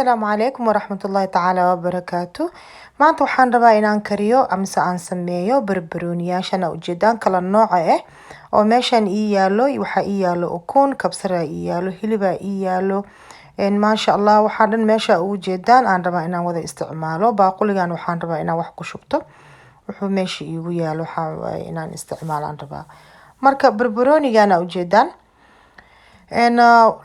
السلام عليكم ورحمة الله تعالى وبركاته. maanta waxaan rabaa inaan kariyo amse aan sameeyo barbarooniyaashan ujeedaan kala nooca ah oo meeshan ii yaalo waxa ii yaalo ukun kabsar ii yaalo hilib ii yaalo maasha Allah waxa dhan meesha ugu jeedaan aan rabaa inaan wada isticmaalo baaquligan waxaan rabaa inaan wax ku shubto wuxuu meesha iigu yaalo waxa waaye inaan isticmaalaan rabaa marka barbaroonigan ujeedaan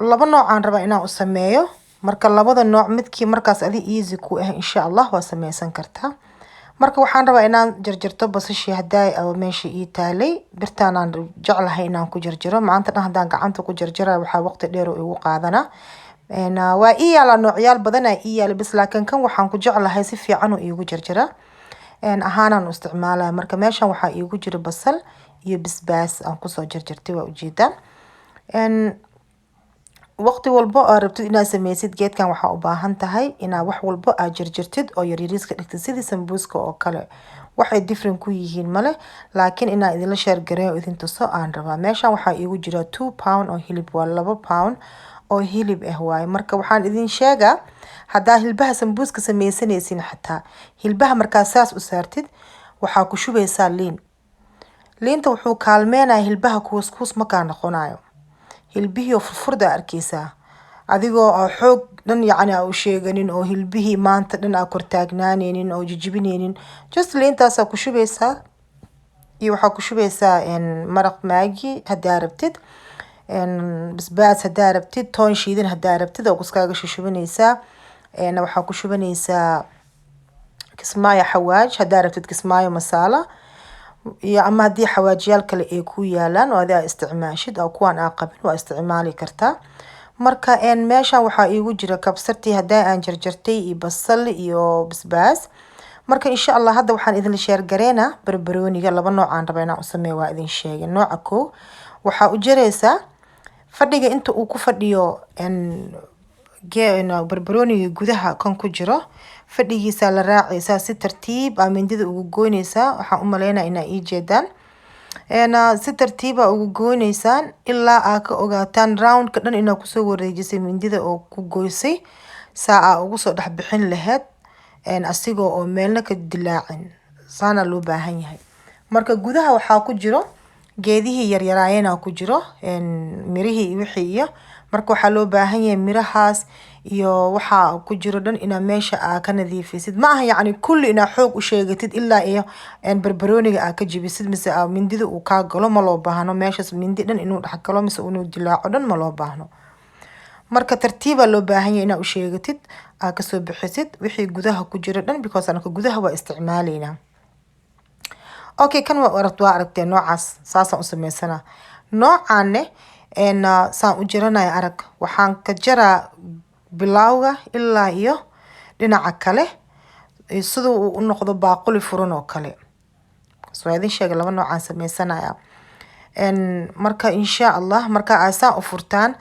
laba nooc aan rabaa inaan u sameeyo marka labada nooc midkii markaas easy ku ah insha Allah waa sameysan kartaa marka waxaan rabaa inaan jarjarto basasha haday oo meesha ii taalay birtaan aan jeclahay inaan ku jarjaro maanta hadaan gacanta ku jarjaro waxa waqti dheer oo igu qaadana waa ii yaala noocyaal badan ii yaala bis laakiin kan waxaan ku jeclahay si fiican oo iigu jarjara ahaanaan u isticmaalaa marka meeshan waxa iigu jira basal iyo basbaas aan ku soo jarjartay waa ujeedaan waqti walbo oo rabtid inaad sameysid geedkan waxa u baahan tahay inaad wax walbo aad jarjartid oo yaryariiska dhigtid sidii sambuuska oo kale waxay different ku yihiin male laakiin inaad idin la share gareeyo idin tuso aan rabaa meeshan waxa iigu jira 2 pound oo hilib waa 2 pound oo hilib ah waay marka waxaan idin sheegaa hadaa hilbaha sambuuska sameysanaysin xataa hilbaha markaa saas u saartid waxa ku shubaysaa liinta wuxuu kaalmeenaa hilbaha kuuskuus ma ka noqonayo hilbihi furfurda arkaysaa adigoo xoog dhan yacni u sheeganin oo hilbihi maanta dhan kor taagnaaneenin oo jijibineenin just liintaas ku shubaysaa iyo waxa ku shubaysaa maraq maagi hadaa rabtid basbaas hadaa rabtid toon shiidan hadaa rabtid oo kuskaaga shubanaysaa waxa ku shubanaysaa kismaayo xawaaj hadaa rabtid kismaayo masala iyo ama hadii xawaajiyaal kale ay ku yaalaan oo aad isticmaashid oo kuwan aan qabin waa isticmaali kartaa marka meeshan waxa iigu jira kabsartii hadaa aan jarjartay iyo basal iyo basbaas marka insha Allah hadda waxaan idin share gareena barbarooniga laba nooc aan rabaa inaan u sameeyo waa idin sheegay nooca koo waxa u jaraysaa fadhiga inta uu ku fadhiyo barbarooniga gudaha kan ku jiro fadhigiisa la raacaysa si tartiib mindida ugu goynaysa waxa u maleynaa inaa ii jeedaan si tartiib ugu goynaysaan ilaa aad ka ogaataan round ka dhan inaa ku soo wareejisay mindida oo ku goysay saa ugu soo dhax bixin lahayd asigoo oo meelna ka dilaacin saana loo baahan yahay marka gudaha waxa ku jiro geedihii yaryaraayeen ku jiro mirihii wixii iyo marka waxa loo baahan yahay mirahaas iyo waxa ku jiro dhan ina meesha ka nadiifisid ma aha yacni kulli ina xoog u sheegatid ilaa iyo barbarooniga ka jibisid mise mindida uu ka galo ma loo baahno meeshas mindi dhan inuu dhax galo mise uu dilaaco dhan ma loo baahno marka tartiiba loo baahan yahay ina u sheegatid ka soo bixisid wixii gudaha ku jiro dhan because anaka gudaha waa isticmaalayna okay kan waa aragtay noocaas saasaan u sameysana noocaane saan u jiranay arag waxaan ka jaraa bilawga ilaa iyo dhinaca kale sidoo uu noqdo baaquli furan oo kale soo idin sheegay laba nooc aan sameysanaya marka insha Allah marka aasaan u furtaan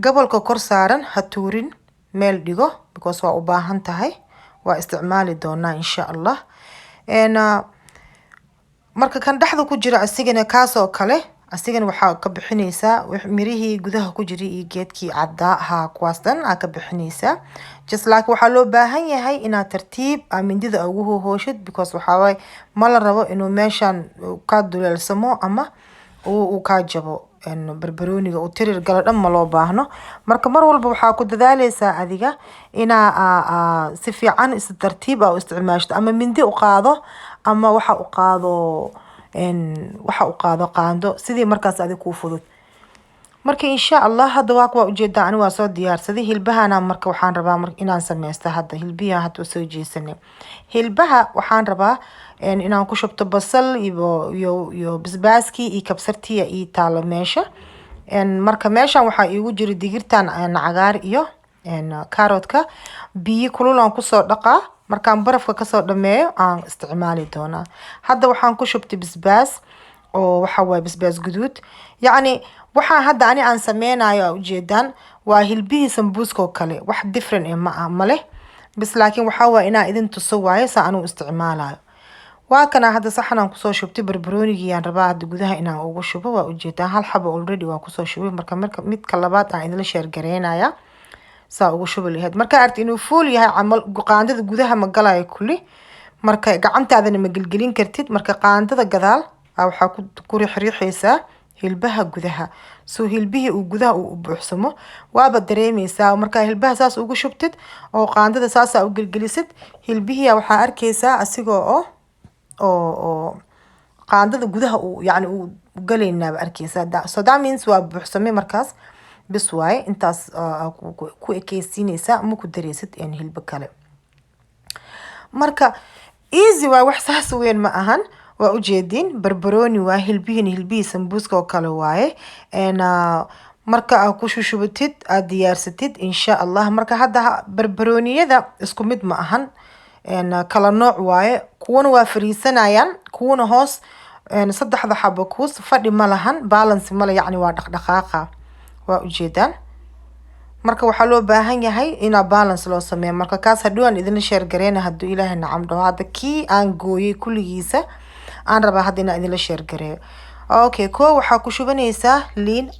gobolka kor saaran ha tuurin meel dhigo because waa u baahan tahay waa isticmaali doonaa insha Allah marka kan dhaxda ku jira asigana kaas oo kale asigana waxa ka bixinaysa mirihii gudaha ku jiray iyo geedkii cadda kuwaas dhan ka bixinaysa just like waxa loo baahan yahay inaad tartiib mindida ugu hooshid because waxa way ma la rabo inuu meeshan ka duleelsamo ama uu ka jabo barbarooniga oo tirir gal dhan ma loo baahno marka mar walba waxa ku dadaalaysaa adiga ina si fiican is tartiib u isticmaashto ama mindi u qaado ama waxa u qaado qaando sidii markaas adiga ku fudud marka insha Allah hadda waa ujeedaa ani waa soo diyaarsaday hilbahana marka waxaan rabaa inaan sameysto hadda hilbiya hadda soo jeesanay hilbaha waxaan rabaa inaan ku shubto basal iyo basbaaski iyo kabsartii iyo taalo meesha marka meeshan waxa iigu jira digirtan cagaar iyo carrotka biyo kulul aan ku soo dhaqaa markaan barafka ka soo dhameeyo aan isticmaali doonaa hadda waxaan ku shubtay basbaas oo waxa way basbaas guduud yacni waxa hadda ani aan sameynayo ujeedaan waa hilbihi sambuuska kale wax different ma leh bis laakiin waxa way inaa idin tuso waayo sa aan u isticmaalayo waa kana hadda saxan aan ku soo shubtay barbaroonigii aan rabaa hadda gudaha inaan ugu shubo waa ujeedaan hal xabo already waa ku soo shubay marka midka labaad aan idin share gareynaya saa ugu shubi lahayd marka aragti inuu fuul yahay camal qaandada gudaha ma galayo kulli marka gacantaadana ma gelgelin kartid marka qaandada gadaal waxaa ku riixriixaysaa hilbaha gudaha soo hilbihii uu gudaha u buuxsamo waaba dareemaysaa marka hilbaha saas ugu shubtid oo qaandada saas u gelgelisid hilbihii waxaa arkaysaa asigoo oo qaandada gudaha uu yani uu galeynaa arkaysaa so that means waa buuxsamay markaas bis waaye intaas ku ekeysiinaysaa ama ku dareysid hilbo kale marka easy waa wax saas weyn ma ahan waa ujeedin barbarooni waa hilbihii sambuuska oo kale waaye marka aad ku shushubatid aad diyaarsatid insha Allah marka hadda barbarooniyada isku mid ma ahan kala nooc waaye kuwana waa fariisanayaan kuwana hoos saddexda xabo kuus fadhi ma lahan balance ma la yani waa dhaqdhaqaaqa waa ujeedaan marka waxaa loo baahan yahay ina balance loo sameeyo marka kaas hadhow idin share gareena haduu Ilaahay nacam dhaho hada kii aan gooyay kulligiisa aan rabaa hadda inaan idin share gareeyo okay ko waxaa ku shubanaysaa liin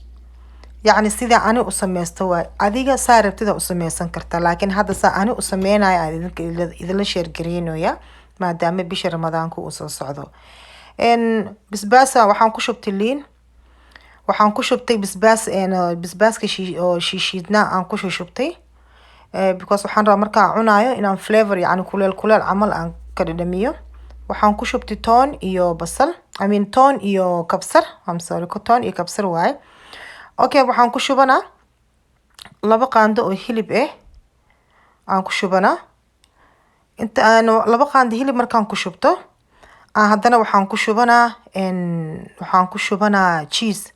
يعني سيدا أنا أسميستو واي أديك صار بتدا أسميسن كرتا لكن هذا صار أنا أسمينا إذا لشير جرينو يا ما دام بيش رمضان كو صعدو إن بسباسة وحن كشبت اللين وحن كشبتي بسباس كشيشيدنا عن كشبتي because وحن رامركا عناية إن flavor يعني كل العمل عن كردمية وحن كشبتي تون إيو بصل تون إيو كبسر تون إيو كبسر واي okay waxaan ku shubanaa laba qaando oo hilib aan ku shubanaa inta aan laba qaando hilib markaan ku shubto haddana waxaan ku shubanaa cheese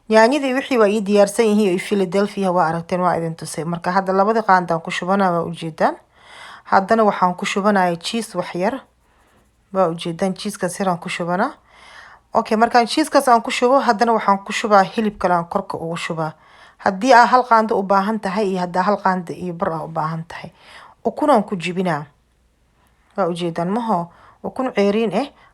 yaanyadii wixii waa ii diyaarsan yihiin Philadelphia waa aragteen waa idin tusay marka hadda labada qaando aan ku shubanaa waa ujeedaan haddana waxaan ku shubanaa cheese wax yar waa ujeedaan cheese-ka siraan ku shubanaa okay markaan cheese-kaas aan ku shubo haddana waxaan ku shubaa hilib kale aan korka ugu shubaa haddii aa hal qaando u baahan tahay iyo haddaa hal qaando iyo bar u baahan tahay ukunaan ku jibinaa waa ujeedaan maho ukun ceeriin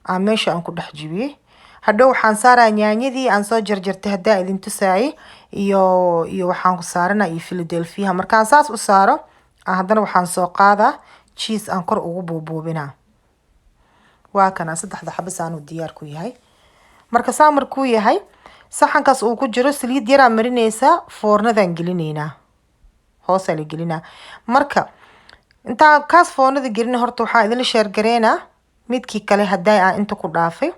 aan meesha aan ku dhex jibiyey hadhow waxaan saaraa yaanyadii aan soo jarjartay haddaa idin tusaayay iyo waxaan ku saaranaa iyo Philadelphia markaan saas u saaro haddana waxaan soo qaadaa cheese aan kor ugu buubuubinaa waa kana saddexda xabas aan u diyaar ku yahay marka saamar ku yahay saxankaas uu ku jiro saliid yar marinaysa foornadan gelinayna hoos la gelina marka inta kaas foornada gelina horta waxa idin share gareena midkii kale haday aan inta ku dhaafay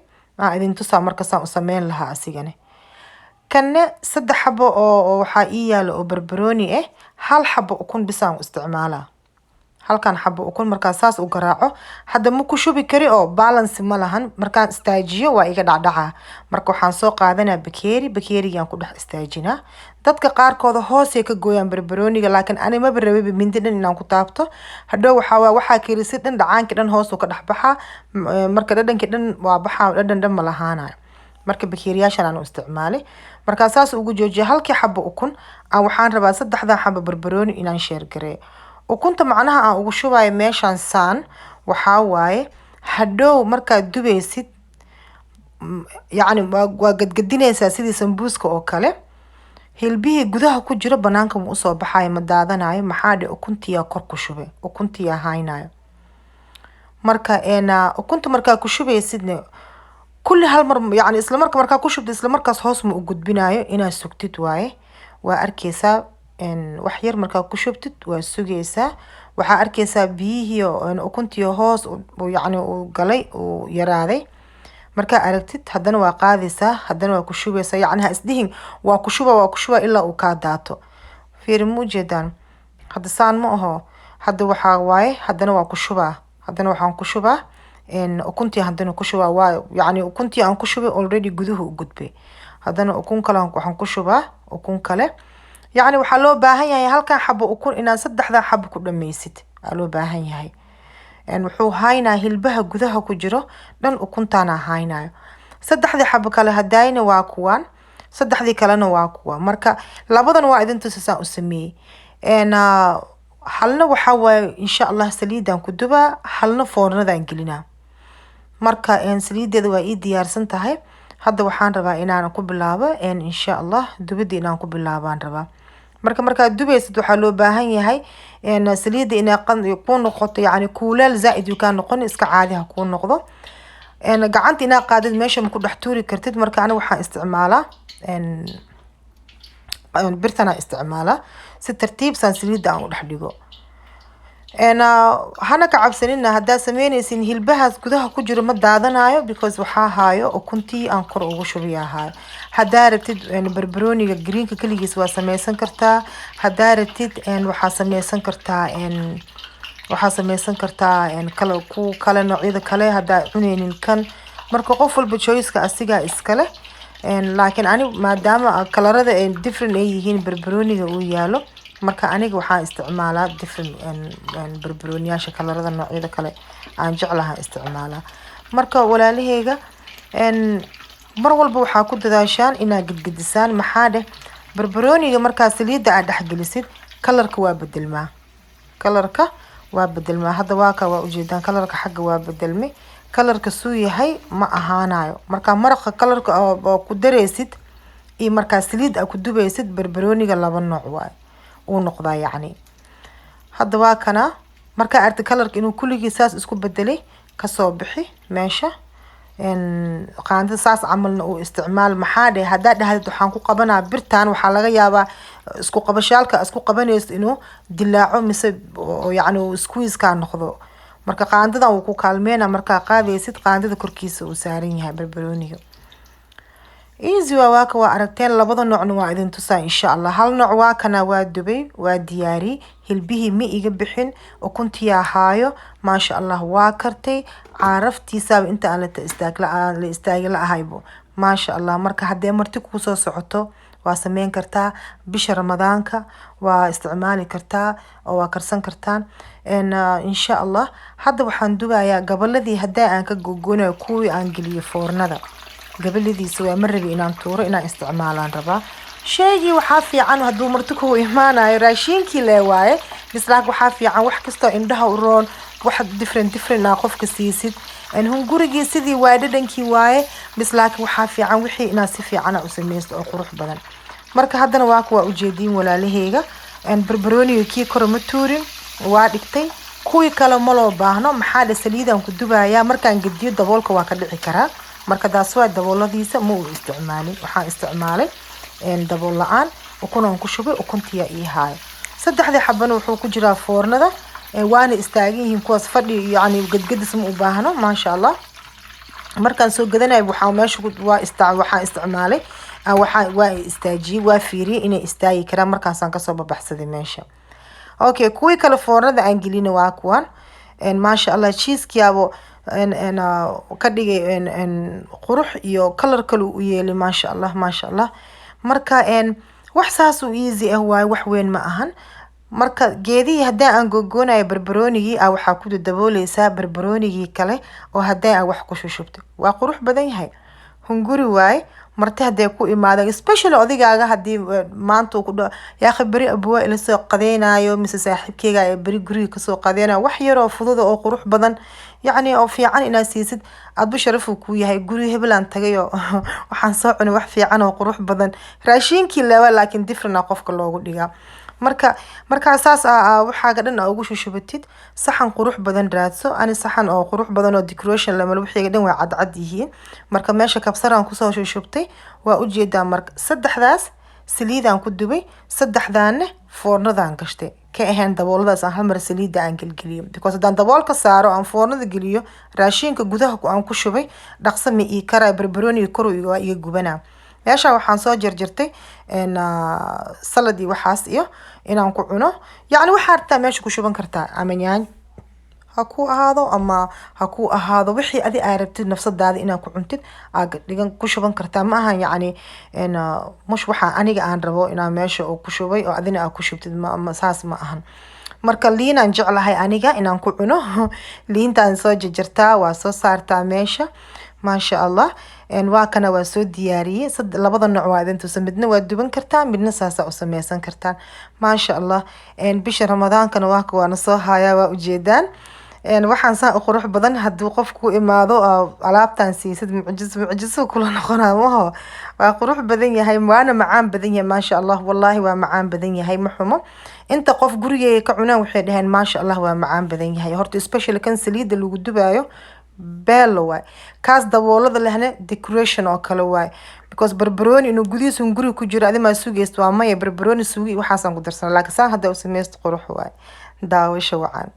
idin tusaa marka saan u sameyn lahaa asigane kanne saddex xabo oo waxa ii yaalo oo barbarooni hal xabo ukun bisaan u isticmaalaa halkan xabo ukun marka saas u garaaco hadda ma ku shubi kari oo balance ma lahan markaan istaajiyo waa iga dhacdhaca marka waxaan soo qaadanaa bakeerigan ku dhex istaajinaa dadka qaarkooda hoos ay ka gooyaan barbarooniga laakiin ani ma rabay mindi dhan inaan ku taabto hadhow waxa kirisid dhan dhacaanki dhan hoos u ka dhex baxa marka dhadhanki dhan waa baxa dhadhan ma lahaanayo marka bakeeriyaashan aan u isticmaalay marka saas ugu joojiyo halkii xabo ukun waxaan rabaa saddexda xabo barbarooni inaan share gareeyo ukunta macnaha aan ugu shubayo meeshan saan waxa waaye hadhow marka dubaysid yani waa gadgadinaysaa sidii sambuuska oo kale hilbihii gudaha ku jiro banaanka ma usoo baxayo ma daadanayo maxaa dhe ukuntiya kor ku shubay ukuntiya haynayo marka ukunta marka ku shubaysidna kulli hal mar yani isla marka ku shubtid isla markaas hoos ma u gudbinayo inaa sugtid waaye waa arkaysaa wax yar marka ku shubtid waa sugaysaa waxa arkaysaa biyihii ukuntii hoos yani uu galay uu yaraaday marka aragtid haddana waa qaadaysaa haddana waa ku shubaysaa yani ha isdihin waa ku shuba ilaa uu ka daato fiir muujeedaan hadda saan ma aho hadda waxa waaye haddana waa ku shubaa haddana waxaan ku shubaa ukuntii haddana ku shubaa waa yani ukuntii aan ku shubay already guduhu u gudbay haddana ukun kale waxaan ku shubaa ukun kale يعني waxaa loo baahan yahay halkan xabo ukun inaan saddexda xabo ku dhameysid loo baahan yahay wuxuu haynaa hilbaha gudaha ku jiro dhan ukuntaana haynayo saddexda xabo kale hadayna waa kuwan saddexdii kalena waa kuwa marka labadan waa idin tusasaan u sameeyay halna waxa way insha Allah saliidan ku duba halna foornadan gelina marka saliideeda waa ii diyaarsan tahay hadda waxaan rabaa inaan ku bilaabo insha Allah dubadii inaan ku bilaabaan rabaa markaad dubaysid waxaa loo baahan yahay saliida inay ku noqoto yani kuuleel zaaid ka noqon iska caadi ha ku noqdo gacanta inaa qaadid meesha ma ku dhex tuuri kartid marka aniga waxaan isticmaalaa birtana isticmaalaa si tartiibsan saliida aan u dhex dhigo hana ka cabsanina haddaa sameynaysin hilbahaas gudaha ku jiro ma daadanayo because waxaa haayo ukuntii aan kor ugu shubiyaa haayo haddaa rabtid barbarooniga greenka kaligiis waa sameysan kartaa haddaa rabtid waxaa sameysan kartaa kala ku kale noocyada kale haddaa cuneynin kan marka qof walba choice-ka asigaa iskale laakiin ani maadaama kalarada different ay yihiin barbarooniga uu yaalo marka aniga waxaan isticmaalaa different barbarooniyaasha kalarada noocyada kale aan jeclahay isticmaalaa marka walaalaheyga mar walba waxaa ku dadaashaan inaad gedgedisaan maxaa dheh barbarooniga markaa saliida aad dhexgelisid kalarka waa bedelmaa hadda waa ujeedaan kalarka xagga waa bedelmay kalarka suu yahay ma ahaanayo marka maraqa kalarka oo ku dareysid iyo markaa saliid aad ku dubaysid barbarooniga laba nooc waay uu noqdaa yacni hadda waa kana markaa aragtid kalarka inuu kulligii saas isku bedelay kasoo bixi meesha qaandada saas camalna uu isticmaal maxaa dheh haddaa dhahdid waxaan ku qabanaa birtan waxaa laga yaabaa isku qabashaalka isku qabanayso inuu dilaaco mise yacni uu squeeze-kaa noqdo marka qaandadan uu ku kaalmeynaa markaa qaadaysid qaandada korkiisa uu saaran yahay barbarooniga easy waa aragteen labada noocna waa idin tusaa insha Allah hal nooc waa kana waa dubay waa diyaari hilbihii ma iga bixin ukuntiya haayo maasha Allah waa kartay caaraftiisa inta aan la istaagla ahaybo maasha Allah marka hadee marti ku soo socoto waa sameyn kartaa bisha ramadaanka waa isticmaali kartaa oo waa karsan kartaan insha Allah hadda waxaan dubayaa gabaladii hadaa aan ka gogonayo kuwii aan geliyo foornada gabaladiisa waa marabi inaan tuuro inaan isticmaalaan rabaa sheegi waxaa fiican haduu marti ku imaanayo raashinkii leewaaye mislaak waxaa fiican wax kasto indhaha u roon wax different qofka siisid hungurigii sidii waa dhadhankii waaye mislaak waxaa fiican wixii inaad si fiican u sameysto oo qurux badan marka haddana waa ujeediin walaalaheyga barbarooniga kii kor ma tuurin waa dhigtay kuwii kale ma loo baahno maxaa saliidaan ku dubayaa markaan gediyo daboolka waa ka dhici karaa marka daas waa dabooladiisa ma uu isticmaalin waxaan isticmaalay dabool la'aan ukunaan ku shubay ukuntiya ii haayo saddexdii xabana wuxuu ku jiraa foornada waana istaagan yihiin kuwaas fadhi yani gadgadis ma u baahno maasha Allah markaan soo gadanayo waxaa meesha waxaan isticmaalay waa istaajiyay waa fiiriyay inay istaagi karaan markaasaan kasoo babaxsaday meesha okay kuwii kale foornada aan gelina waa kuwan maasha Allah cheese-kiyaabo ka dhigay qurux iyo kalar kale u yeelay maasha Allah marka wax saas u easy ah waay wax weyn ma ahan marka geedii hadaa aan gogonayo barbaroonigii waxaa ku dabooleysaa barbaroonigii kale oo hadaa wax ku shushubto waa qurux badan yahay hunguri waay marti hadee ku imaado especially odigaaga hadii maanta ku yaa khibri abwa ila soo qadeynayo mise saaxiibkeyga ay bari guriga ka soo qadeynayo wax yar oo fudud oo qurux badan yacni oo fiican inaad siisid aad bu sharaf ku yahay guri heblan tagayo waxaan soo cunay wax fiican oo qurux badan raashinkii leewa laakiin different qofka loogu dhigaa marka saas waxa ka dhan ugu shushubatid saxan qurux badan raadso ani saxan oo qurux badan oo decoration la mal wixii dhan way cad yihiin marka meesha kabsaraan ku soo shushubtay waa u jeedaa marka saddexdaas saliidaan ku dubay saddexdaana foornadaan gashtay ka ahaan dabooladaas aan hal mar saliida aan gelgeliyo because hadaan daboolka saaro aan foornada geliyo raashinka gudaha aan ku shubay dhaqso ma ii kara barbarooniga kor waa iga gubanaa meesha waxaan soo jarjartay salad iyo waxaas iyo inaan ku cuno yacni waxa artaa meesha ku shuban kartaa ama yaanyo ha ku ahaado wixii adi aad rabtid nafsadaada inaad ku cuntid aad dhigan ku shuban kartaa ma ahan yacni mush waxa aniga aan rabo inaan meesha oo ku shubay oo adina aad ku shubtid saas ma ahan marka liinaan jeclahay aniga inaan ku cuno liintaan soo jarjartaa waa soo saartaa meesha maasha Allah waa kana waa soo diyaariyay labada nooc waa idin tusan midna waa duban kartaa midna saasa u sameysan kartaan maasha Allah bisha ramadaankana waa soo haya waa ujeedaan waxaan saa u qurux badan hadduu qofku imaado alaabtan siisid mucjiso kula noqonaa maho waa qurux badan yahay waana macaan badan yahay maasha allah wallaahi waa macaan badan yahay ma xumo inta qof gurigeega ka cunaan waxay dhaheen maasha allah waa macaan badan yahay horta especially kan saliida lagu dubaayo beelo waay kaas daboolada lehna decoration oo kale waay because barbarooni inuu gudihiisa guriga ku jiro adimaa sugaysto waa maya barbarooni sugi waxaasaan ku darsanaa laakiin saan hadda u samaysto qurux waay daawasho wacan